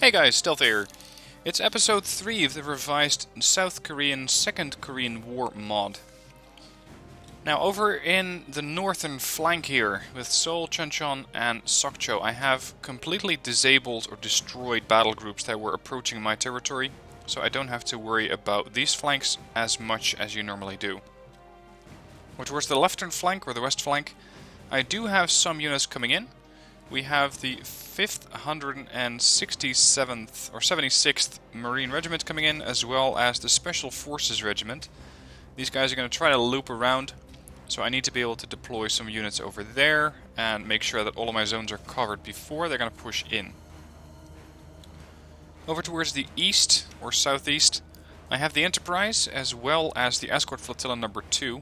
Hey guys, Stealth here. It's episode 3 of the revised South Korean Second Korean War mod. Now over in the northern flank here, with Seoul, Chuncheon and Sokcho, I have completely disabled or destroyed battle groups that were approaching my territory, so I don't have to worry about these flanks as much as you normally do. Or towards the leftern flank, or the west flank, I do have some units coming in. We have the 5th 167th or 76th Marine Regiment coming in, as well as the Special Forces Regiment. These guys are going to try to loop around, so I need to be able to deploy some units over there and make sure that all of my zones are covered before they're going to push in. Over towards the east or southeast, I have the Enterprise as well as the Escort Flotilla number 2.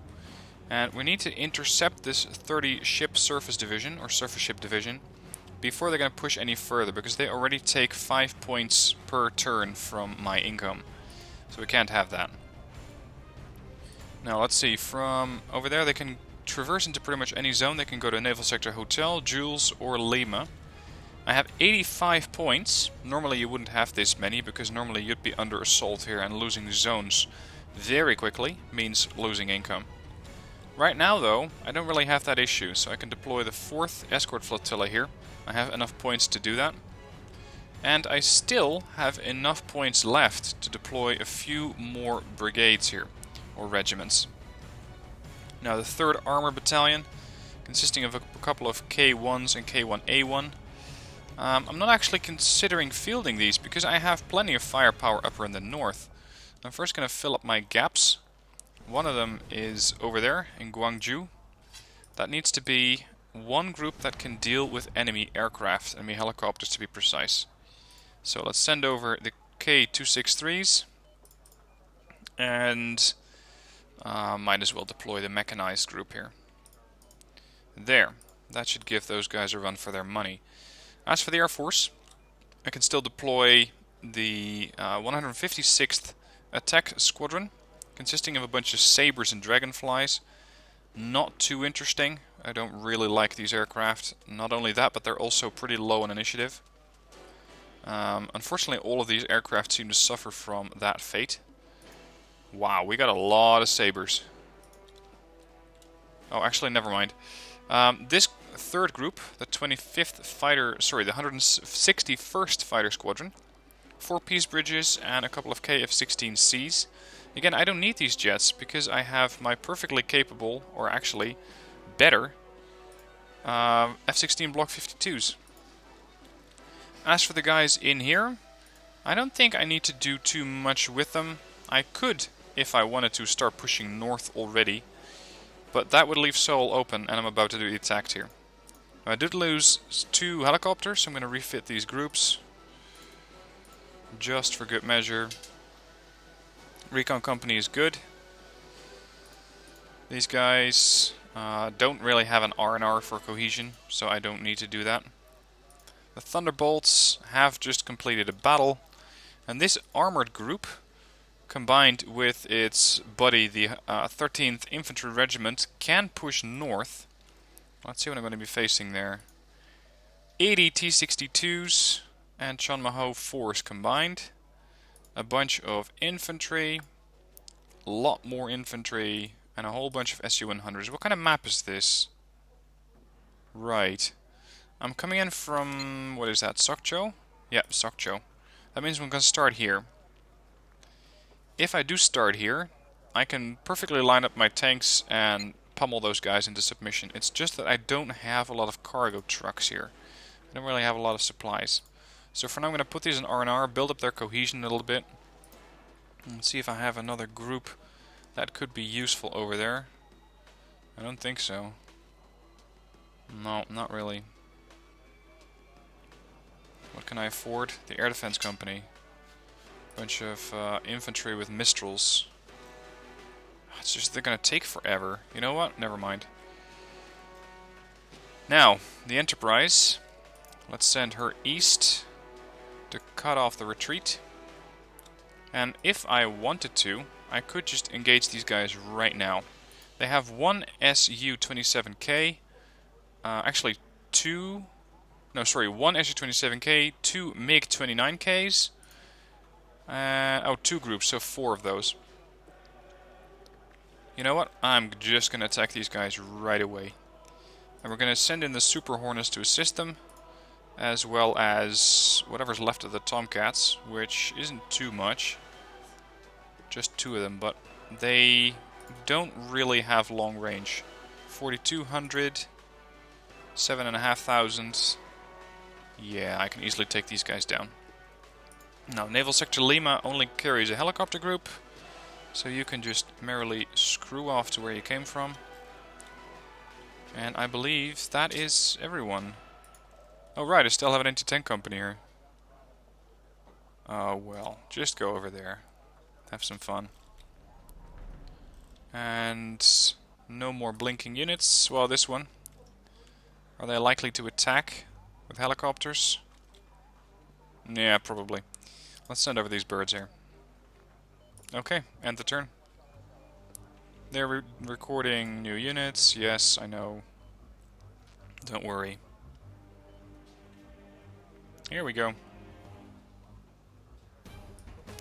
And we need to intercept this 30 ship surface division, or surface ship division, before they're going to push any further, because they already take 5 points per turn from my income. So we can't have that. Now let's see, from over there they can traverse into pretty much any zone. They can go to Naval Sector Hotel, Jules, or Lima. I have 85 points. Normally you wouldn't have this many, because normally you'd be under assault here, and losing zones very quickly means losing income. Right now though, I don't really have that issue, so I can deploy the 4th Escort Flotilla here. I have enough points to do that. And I still have enough points left to deploy a few more brigades here, or regiments. Now the 3rd Armor Battalion, consisting of a couple of K1s and K1A1. I'm not actually considering fielding these, because I have plenty of firepower upper in the north. I'm first going to fill up my gaps. One of them is over there in Gwangju. That needs to be one group that can deal with enemy aircraft, enemy helicopters to be precise. So let's send over the K263s, and might as well deploy the mechanized group here. There, that should give those guys a run for their money. As for the Air Force, I can still deploy the 156th Attack Squadron, consisting of a bunch of Sabres and Dragonflies. Not too interesting. I don't really like these aircraft. Not only that, but they're also pretty low in initiative. Unfortunately, all of these aircraft seem to suffer from that fate. Wow, we got a lot of Sabres. Oh, actually, never mind. This third group, the 25th fighter, sorry, the 161st Fighter Squadron, 4 Peace Bridges and a couple of KF-16Cs. Again, I don't need these jets because I have my perfectly capable, or actually better, F-16 Block 52s. As for the guys in here, I don't think I need to do too much with them. I could, if I wanted to, start pushing north already, but that would leave Seoul open, and I'm about to do the attack here. Now, I did lose 2 helicopters, so I'm going to refit these groups, just for good measure. Recon company is good. These guys don't really have an R&R for cohesion, so I don't need to do that. The Thunderbolts have just completed a battle, and this armored group, combined with its buddy, the 13th Infantry Regiment, can push north. Let's see what I'm going to be facing there. 80 T-62s and Chonmaho 4s combined. A bunch of infantry, a lot more infantry, and a whole bunch of Su-100s. What kind of map is this? Right. I'm coming in from, what is that, Sokcho? Yeah, Sokcho. That means I'm going to start here. If I do start here, I can perfectly line up my tanks and pummel those guys into submission. It's just that I don't have a lot of cargo trucks here. I don't really have a lot of supplies. So for now I'm going to put these in R&R, build up their cohesion a little bit, and see if I have another group that could be useful over there. I don't think so. No, not really. What can I afford? The Air Defense Company. Bunch of infantry with Mistrals. It's just they're going to take forever. You know what? Never mind. Now, the Enterprise. Let's send her east to cut off the retreat. And if I wanted to, I could just engage these guys right now. They have one Su-27K, actually 2 No, sorry, 1 SU-27K, 2 MiG-29Ks. Oh, 2 groups, so 4 of those. You know what? I'm just going to attack these guys right away. And we're going to send in the Super Hornets to assist them, as well as whatever's left of the Tomcats, which isn't too much. Just 2 of them, but they don't really have long range. 4,200, 7,500. Yeah, I can easily take these guys down. Now, Naval Sector Lima only carries a helicopter group, so you can just merrily screw off to where you came from. And I believe that is everyone. Oh right, I still have an anti-tank company here. Oh well, just go over there. Have some fun. And no more blinking units. Well, this one. Are they likely to attack with helicopters? Yeah, probably. Let's send over these birds here. Okay, end the turn. They're recording new units. Yes, I know. Don't worry. Here we go.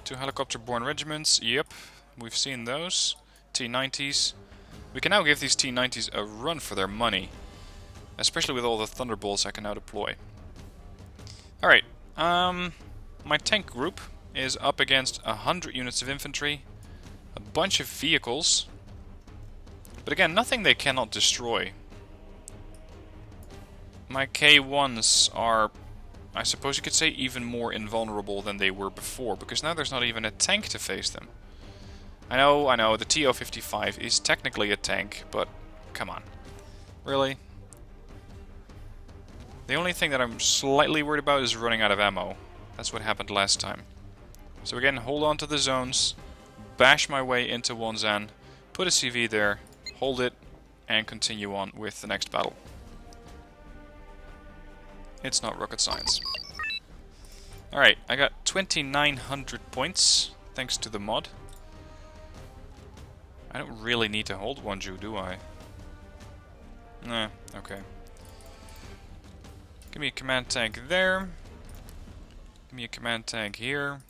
2 helicopter-borne regiments. Yep, we've seen those. T-90s. We can now give these T-90s a run for their money. Especially with all the Thunderbolts I can now deploy. Alright, my tank group is up against 100 units of infantry, a bunch of vehicles, but again, nothing they cannot destroy. My K1s are, I suppose you could say, even more invulnerable than they were before, because now there's not even a tank to face them. I know, the TO-55 is technically a tank, but come on. Really? The only thing that I'm slightly worried about is running out of ammo. That's what happened last time. So again, hold on to the zones, bash my way into Wonsan, put a CV there, hold it, and continue on with the next battle. It's not rocket science. Alright, I got 2,900 points, thanks to the mod. I don't really need to hold Wonju, do I? Nah, okay. Give me a command tank there. Give me a command tank here.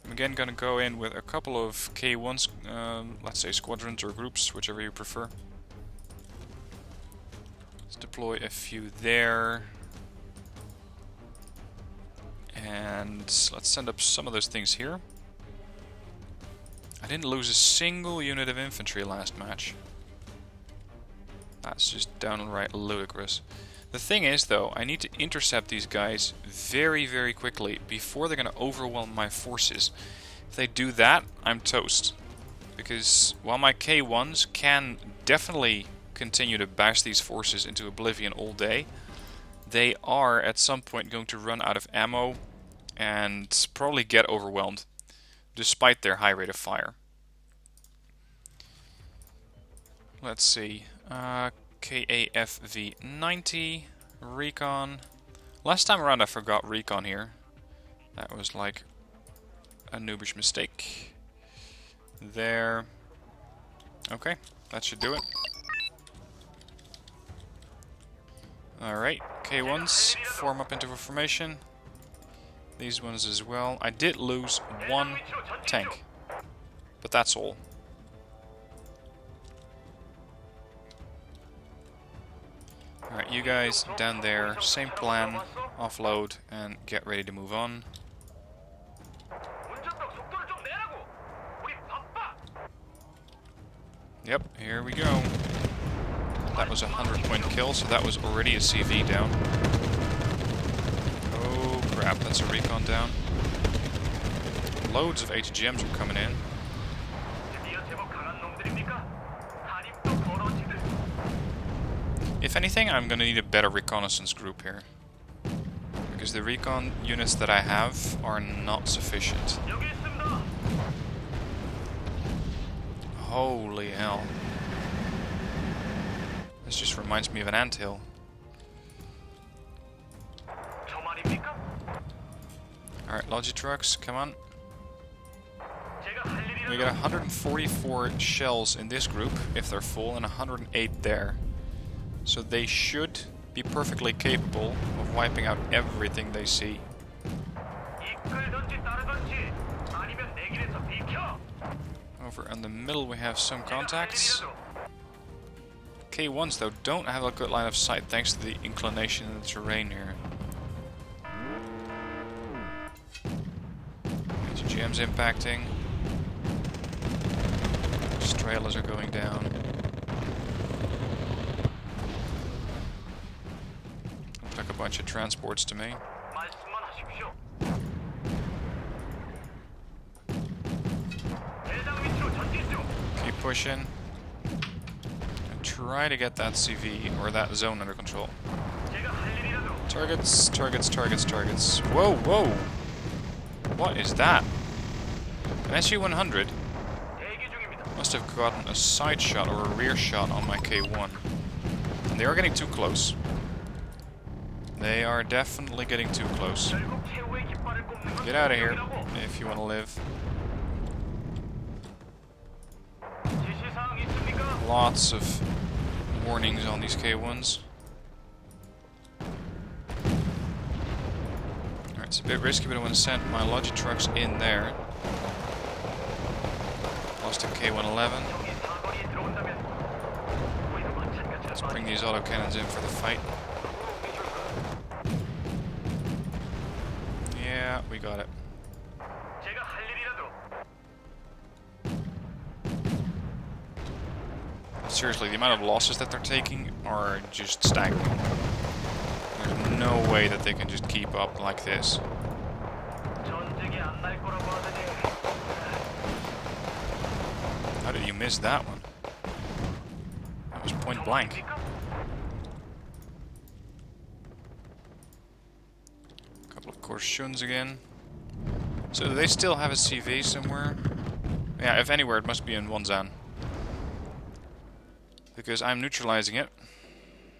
I'm again gonna go in with a couple of K1s, let's say squadrons or groups, whichever you prefer. Let's deploy a few there. And let's send up some of those things here. I didn't lose a single unit of infantry last match. That's just downright ludicrous. The thing is, though, I need to intercept these guys very, very quickly before they're going to overwhelm my forces. If they do that, I'm toast. Because while my K1s can definitely continue to bash these forces into oblivion all day, they are at some point going to run out of ammo and probably get overwhelmed, despite their high rate of fire. Let's see. KAFV-90, recon. Last time around I forgot recon here. That was like a noobish mistake. There. Okay, that should do it. Alright, K1s form up into a formation. These ones as well. I did lose 1 tank, but that's all. Alright, you guys down there, same plan, offload and get ready to move on. Yep, here we go. That was a 100-point kill, so that was already a CV down. Oh crap, that's a recon down. Loads of HGMs are coming in. If anything, I'm going to need a better reconnaissance group here. Because the recon units that I have are not sufficient. Holy hell. This just reminds me of an anthill. Alright, Logitrucks, come on. We got 144 shells in this group, if they're full, and 108 there. So they should be perfectly capable of wiping out everything they see. Over in the middle we have some contacts. K1s though don't have a good line of sight thanks to the inclination in the terrain here. GM's impacting. Trailers are going down. Looks like a bunch of transports to me. Keep pushing. And try to get that CV or that zone under control. Targets, targets, targets, targets. Whoa, whoa! What is that? An SU-100? Must have gotten a side shot or a rear shot on my K1. And they are getting too close. They are definitely getting too close. Get out of here if you want to live. Lots of warnings on these K1s. Alright, it's a bit risky, but I want to send my logi trucks in there. Lost a K111. Let's bring these autocannons in for the fight. Yeah, we got it. Seriously, the amount of losses that they're taking are just staggering. There's no way that they can just keep up like this. How did you miss that one? That was point blank. A couple of Korshuns again. So do they still have a CV somewhere? Yeah, if anywhere, it must be in Wonsan. Because I'm neutralizing it.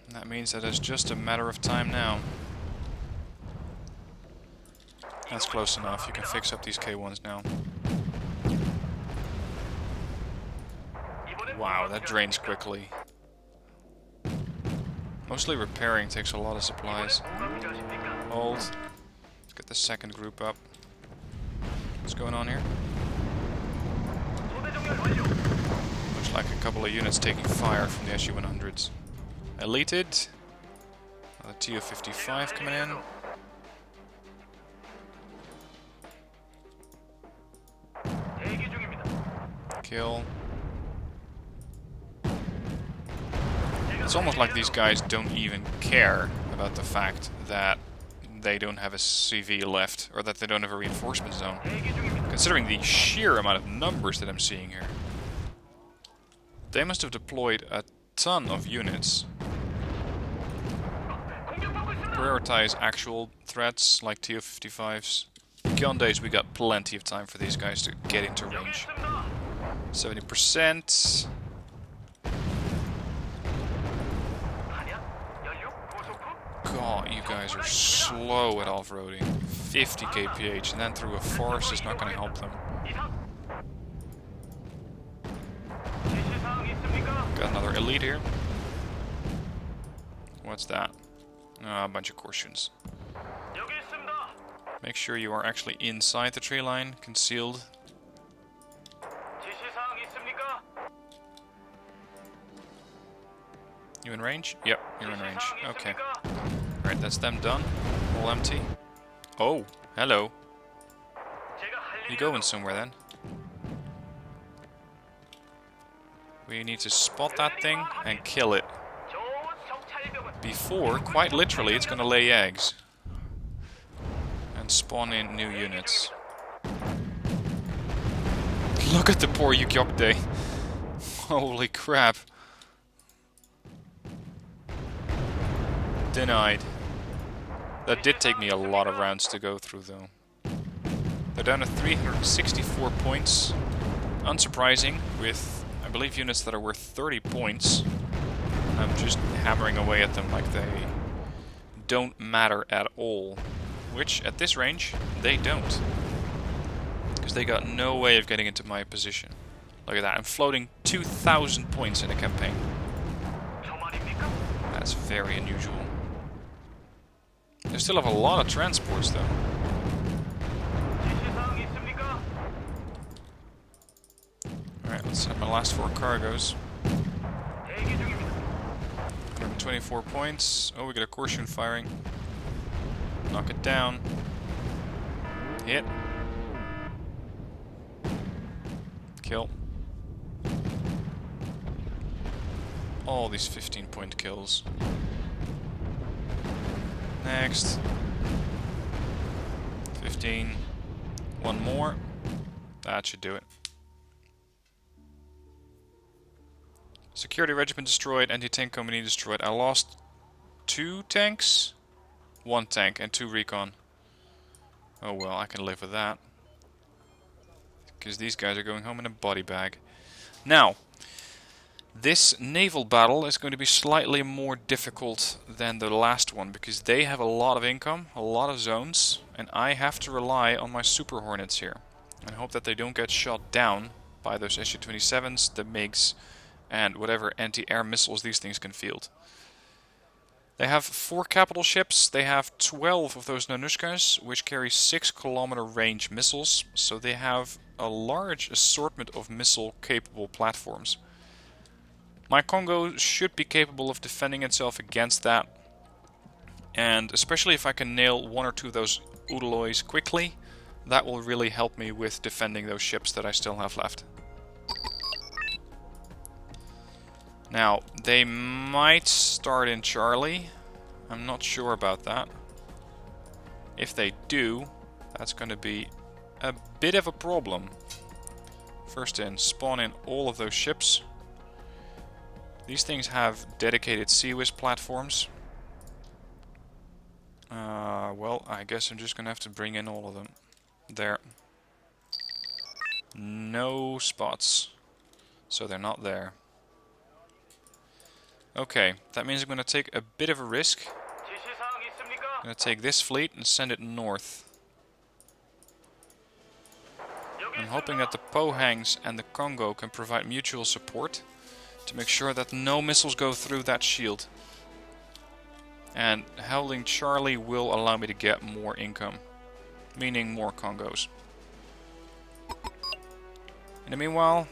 And that means that it's just a matter of time now. That's close enough. You can fix up these K1s now. Wow, that drains quickly. Mostly repairing takes a lot of supplies. Hold. Let's get the second group up. What's going on here? Looks like a couple of units taking fire from the SU-100s. Elated. Another TO-55 coming in. Kill. It's almost like these guys don't even care about the fact that they don't have a CV left, or that they don't have a reinforcement zone. Considering the sheer amount of numbers that I'm seeing here. They must have deployed a ton of units. Prioritize actual threats like TO-55s. Beyond days, we got plenty of time for these guys to get into range. 70%. God, you guys are slow at off-roading. 50 kph, and then through a forest is not going to help them. Got another elite here. What's that? Oh, a bunch of Korshuns. Make sure you are actually inside the tree line, concealed. You in range? Yep, you're in range. Okay. Alright, that's them done. All empty. Oh, hello. You going somewhere then? We need to spot that thing and kill it. Before, quite literally, it's gonna lay eggs. And spawn in new units. Look at the poor Yukyokde. Holy crap. Denied. That did take me a lot of rounds to go through though. They're down to 364 points. Unsurprising, with I believe units that are worth 30 points. I'm just hammering away at them like they don't matter at all. Which, at this range, they don't. Because they got no way of getting into my position. Look at that, I'm floating 2,000 points in a campaign. That's very unusual. They still have a lot of transports though. Alright, let's have my last 4 cargoes. 124 points. Oh, we got a Korshun firing. Knock it down. Hit. Kill. All these 15-point kills. Next. 15. One more. That should do it. Security regiment destroyed, anti-tank company destroyed. I lost 2 tanks, 1 tank, and 2 recon. Oh well, I can live with that. Because these guys are going home in a body bag. Now, this naval battle is going to be slightly more difficult than the last one, because they have a lot of income, a lot of zones, and I have to rely on my Super Hornets here. And hope that they don't get shot down by those Su-27s, the MiGs, and whatever anti-air missiles these things can field. They have 4 capital ships, they have 12 of those Nanushkas, which carry 6-kilometer range missiles, so they have a large assortment of missile-capable platforms. My Congo should be capable of defending itself against that, and especially if I can nail 1 or 2 of those Udalois quickly, that will really help me with defending those ships that I still have left. Now, they might start in Charlie. I'm not sure about that. If they do, that's going to be a bit of a problem. First in, spawn in all of those ships. These things have dedicated Sea-Wiz platforms. Well, I guess I'm just going to have to bring in all of them. There. No spots. So they're not there. Okay, that means I'm going to take a bit of a risk. I'm going to take this fleet and send it north. I'm hoping that the Pohangs and the Congo can provide mutual support to make sure that no missiles go through that shield. And holding Charlie will allow me to get more income, meaning more Congos. In the meanwhile,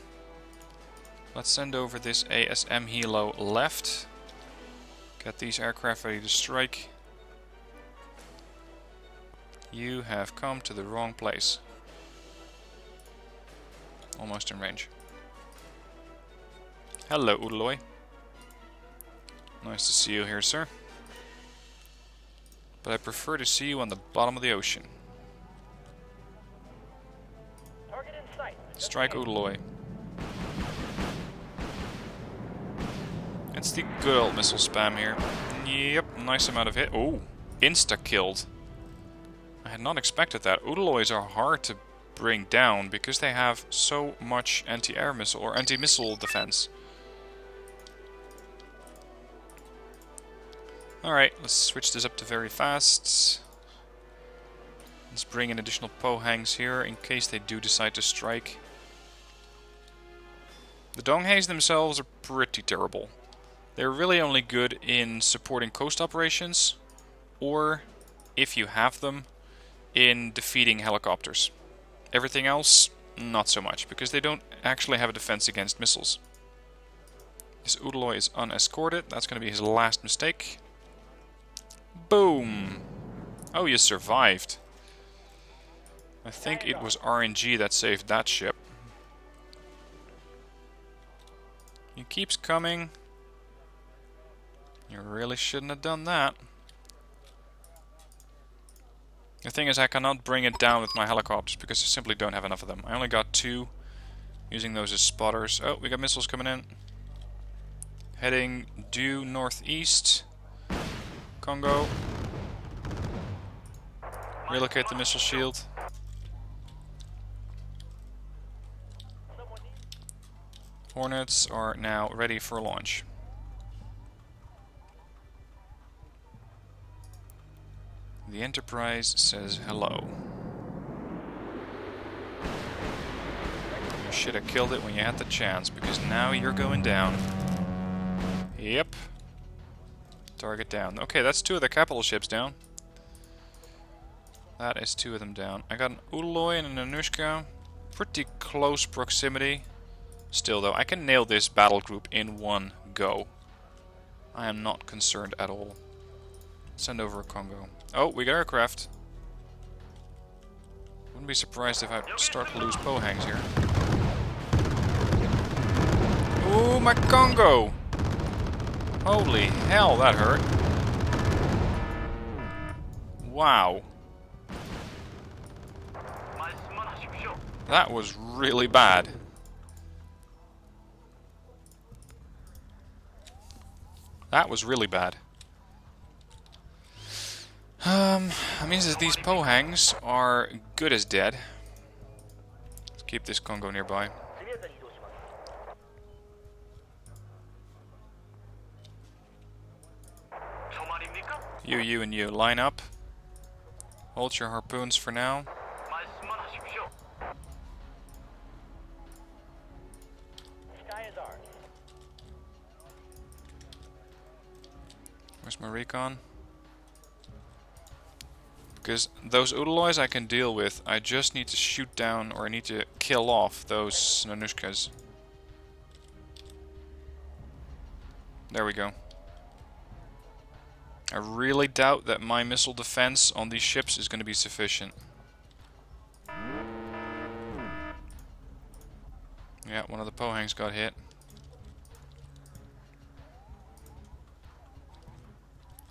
let's send over this ASM Hilo left. Get these aircraft ready to strike. You have come to the wrong place. Almost in range. Hello, Udaloy. Nice to see you here, sir. But I prefer to see you on the bottom of the ocean. Target in sight. Strike Udaloy. It's the good old missile spam here. Yep, nice amount of hit. Oh, insta-killed. I had not expected that. Udaloys are hard to bring down because they have so much anti-air missile or anti-missile defense. Alright, let's switch this up to very fast. Let's bring in additional Pohangs here in case they do decide to strike. The Donghaes themselves are pretty terrible. They're really only good in supporting coast operations, or, if you have them, in defeating helicopters. Everything else, not so much, because they don't actually have a defense against missiles. This Udaloy is unescorted, that's going to be his last mistake. Boom! Oh, you survived. I think it was RNG that saved that ship. He keeps coming. You really shouldn't have done that. The thing is, I cannot bring it down with my helicopters because I simply don't have enough of them. I only got 2, using those as spotters. Oh, we got missiles coming in. Heading due northeast. Congo. Relocate the missile shield. Hornets are now ready for launch. The Enterprise says hello. You should have killed it when you had the chance, because now you're going down. Yep. Target down. Okay, that's 2 of the capital ships down. That is 2 of them down. I got an Udaloy and an Anushka. Pretty close proximity. Still though, I can nail this battle group in one go. I am not concerned at all. Send over a Congo. Oh, we got aircraft. Wouldn't be surprised if I start to lose Pohangs here. Ooh, my Congo! Holy hell, that hurt. Wow. That was really bad. That was really bad. That means that these Pohangs are good as dead. Let's keep this Congo nearby. You and you line up. Hold your harpoons for now. Sky is ours. Where's my recon? Because those Udaloys I can deal with. I just need to shoot down, or I need to kill off those Nanushkas. There we go. I really doubt that my missile defense on these ships is going to be sufficient. Yeah, one of the Pohangs got hit.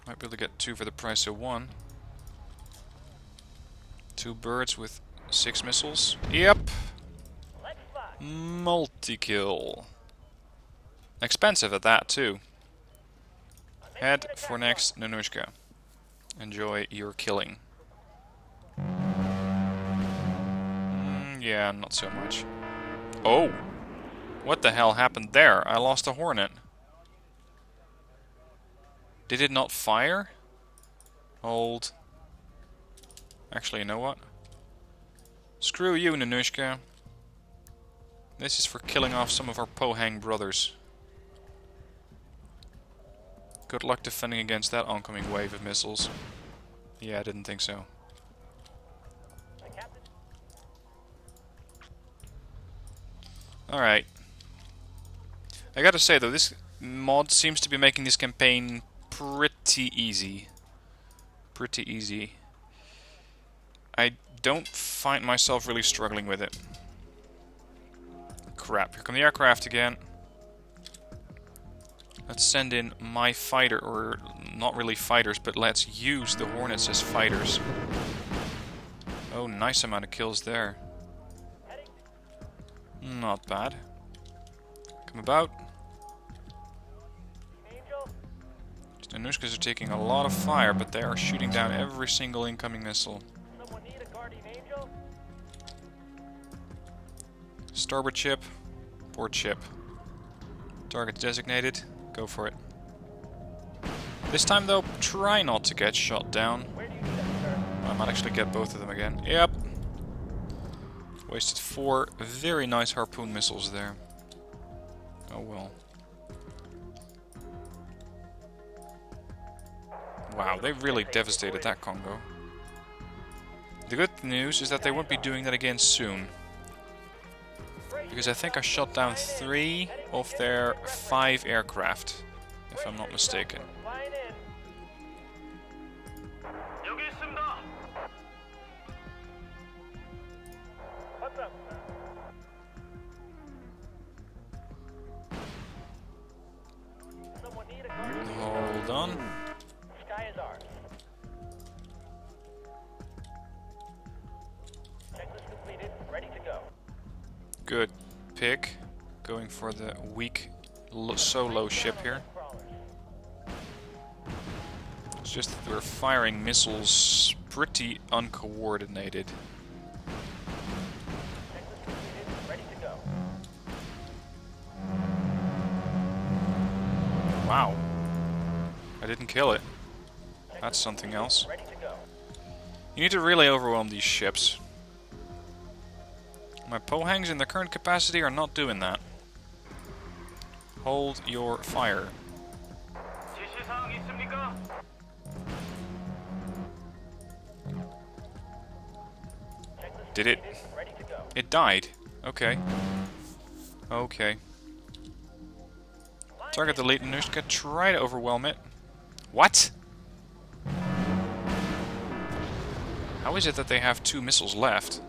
Might be able to get 2 for the price of 1. 2 birds with 6 missiles. Yep! Multi-kill. Expensive at that too. Head for next Nanushka. Enjoy your killing. Yeah, not so much. Oh! What the hell happened there? I lost a Hornet. Did it not fire? Hold. Actually, you know what? Screw you, Nanushka. This is for killing off some of our Pohang brothers. Good luck defending against that oncoming wave of missiles. Yeah, I didn't think so. Alright. I gotta say though, this mod seems to be making this campaign pretty easy. Pretty easy. I don't find myself really struggling with it. Crap, here come the aircraft again. Let's send in my fighter, or not really fighters, but let's use the Hornets as fighters. Oh, nice amount of kills there. Not bad. Come about. The Anushkas are taking a lot of fire, but they are shooting down every single incoming missile. Starboard ship, port ship. Target designated. Go for it. This time though, try not to get shot down. I might actually get both of them again. Yep. Wasted 4 very nice harpoon missiles there. Oh well. Wow, they really devastated that Congo. The good news is that they won't be doing that again soon. Because I think I shot down 3 of their 5 aircraft, if I'm not mistaken. Hold on. Sky is ours. Checklist completed. Ready to go. Good pick. Going for the weak solo ship here. It's just that we're firing missiles pretty uncoordinated. Ready to go. Wow. I didn't kill it. That's something else. Ready to go. You need to really overwhelm these ships. My Pohangs in their current capacity are not doing that. Hold your fire. Did it? Ready to go. It died. Okay. Okay. Target the lead Anushka. Try to overwhelm it. What? How is it that they have 2 missiles left?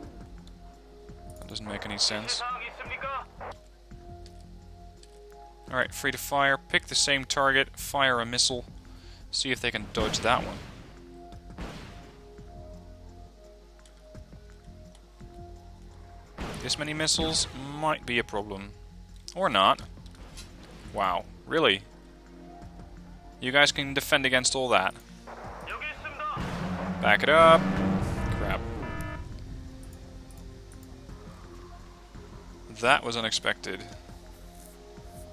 That doesn't make any sense. Alright, free to fire. Pick the same target. Fire a missile. See if they can dodge that one. This many missiles might be a problem. Or not. Wow. Really? You guys can defend against all that. Back it up. Crap. That was unexpected.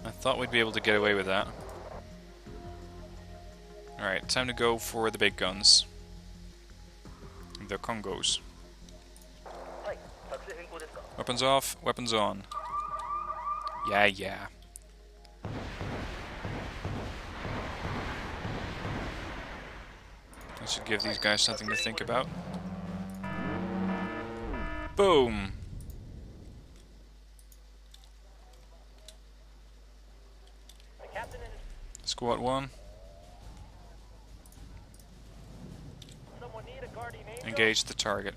I thought we'd be able to get away with that. Alright, time to go for the big guns. The Congos. Weapons off, weapons on. Yeah. I should give these guys something to think about. Boom! The captain and Squad 1. someone need a guardian angel. Engage the target.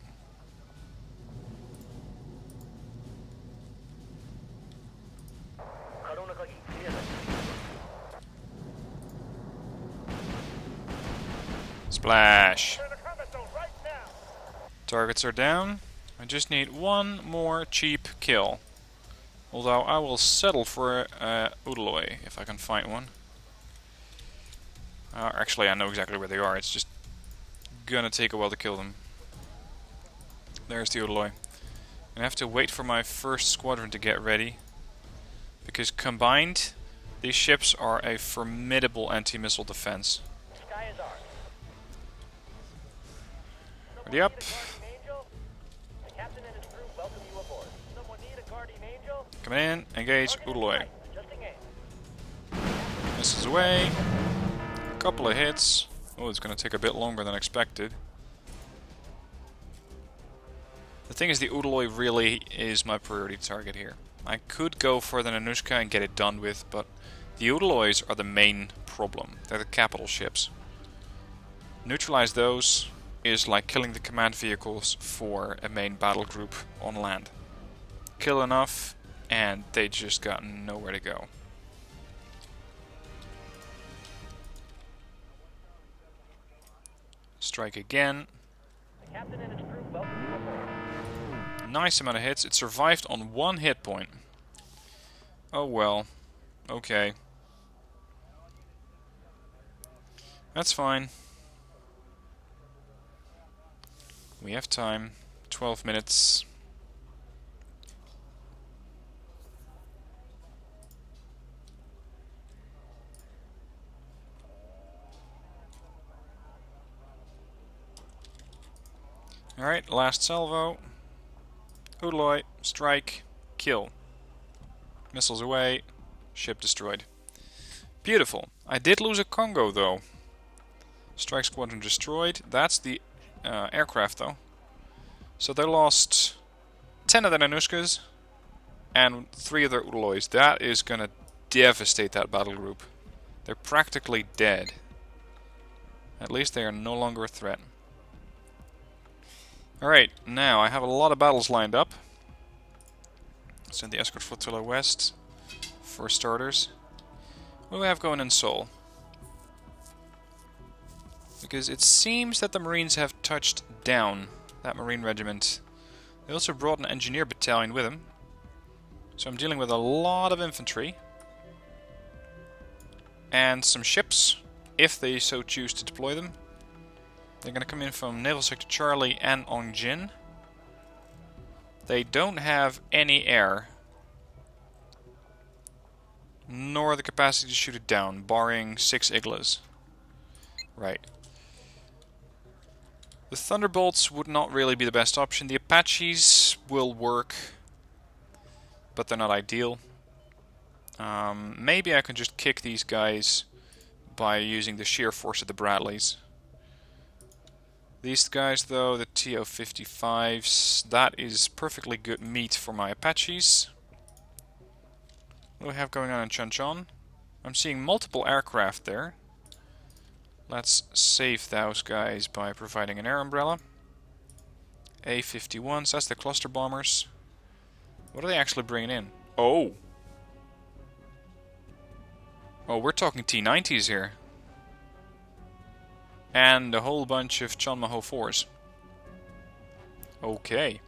Splash! Turn the combat zone right now. Targets are down. I just need one more cheap kill. Although I will settle for Udaloy if I can find one. Actually, I know exactly where they are. It's just gonna take a while to kill them. There's the Udaloy. I have to wait for my first squadron to get ready. Because combined, these ships are a formidable anti-missile defense. Sky is ours. Ready up. Guardian angel. The captain and his crew welcome you aboard. Someone need a guardian angel. Come in, engage Udaloy. Adjusting aim. Missiles away. Couple of hits. Oh, it's going to take a bit longer than expected. The thing is, the Udaloy really is my priority target here. I could go for the Nanushka and get it done with, but the Udaloys are the main problem. They're the capital ships. Neutralize those is like killing the command vehicles for a main battle group on land. Kill enough, and they just got nowhere to go. Strike again. The captain and his crew welcome you aboard. Nice amount of hits. It survived on 1 hit point. Oh well. Okay. That's fine. We have time. 12 minutes. Alright, last salvo. Udaloy, strike, kill. Missiles away, ship destroyed. Beautiful. I did lose a Congo though. Strike squadron destroyed. That's the aircraft though. So they lost 10 of their Nanushkas and 3 of their Udaloys. That is gonna devastate that battle group. They're practically dead. At least they are no longer a threat. Alright, now I have a lot of battles lined up. Send the escort flotilla west, for starters. What do we have going in Seoul? Because it seems that the Marines have touched down that Marine regiment. They also brought an engineer battalion with them. So I'm dealing with a lot of infantry. And some ships, if they so choose to deploy them. They're going to come in from Naval Sector Charlie and Ongjin. They don't have any air, nor the capacity to shoot it down, barring 6 Iglas. Right. The Thunderbolts would not really be the best option. The Apaches will work, but they're not ideal. Maybe I can just kick these guys by using the sheer force of the Bradleys. These guys though, the TO-55s, that is perfectly good meat for my Apaches. What do we have going on in Chonchon? I'm seeing multiple aircraft there. Let's save those guys by providing an air umbrella. A-51s, that's the cluster bombers. What are they actually bringing in? Oh! Oh, we're talking T-90s here. And a whole bunch of Chonmaho 4s. Okay.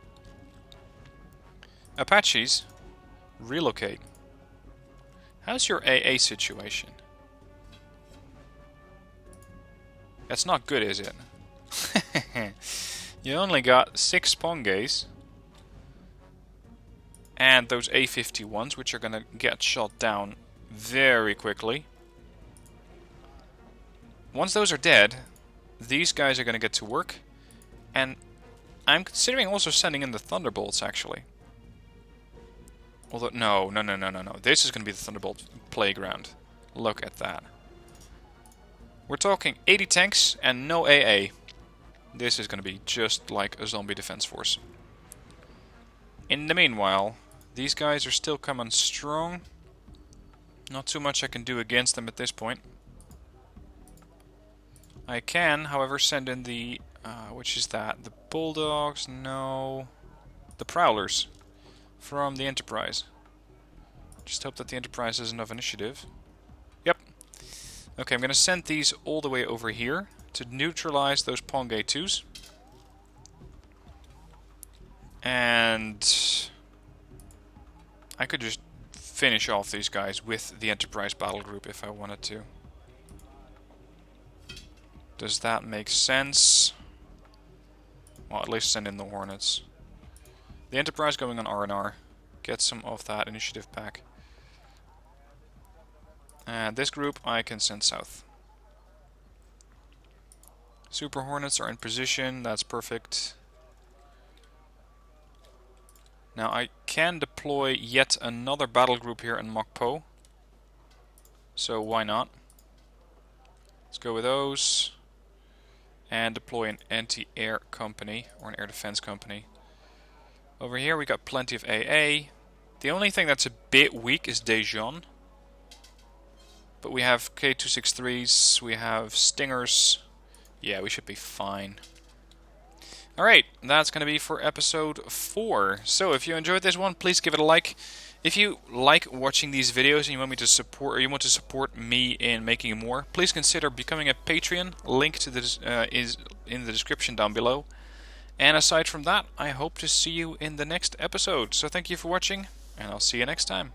Apaches, relocate. How's your AA situation? That's not good, is it? You only got 6 Pongays. And those A-51s, which are gonna get shot down very quickly. Once those are dead, these guys are gonna get to work. And I'm considering also sending in the Thunderbolts, actually. Although, no. This is gonna be the Thunderbolt playground. Look at that. We're talking 80 tanks and no AA. This is gonna be just like a zombie defense force. In the meanwhile, these guys are still coming strong. Not too much I can do against them at this point. I can, however, send in the... which is that? The Bulldogs? No. The Prowlers. From the Enterprise. Just hope that the Enterprise has enough initiative. Yep. Okay, I'm going to send these all the way over here to neutralize those Pongay 2s. And I could just finish off these guys with the Enterprise battle group if I wanted to. Does that make sense? Well, at least send in the Hornets. The Enterprise going on R&R. Get some of that initiative back. And this group I can send south. Super Hornets are in position. That's perfect. Now I can deploy yet another battle group here in Mokpo. So why not? Let's go with those. And deploy an anti-air company, or an air defense company. Over here we got plenty of AA. The only thing that's a bit weak is Daejeon. But we have K263s, we have Stingers. Yeah, we should be fine. Alright, that's going to be for episode 4. So if you enjoyed this one, please give it a like. If you like watching these videos and you want me to support, or you want to support me in making more, please consider becoming a Patreon. Link to this is in the description down below. And aside from that, I hope to see you in the next episode. So thank you for watching, and I'll see you next time.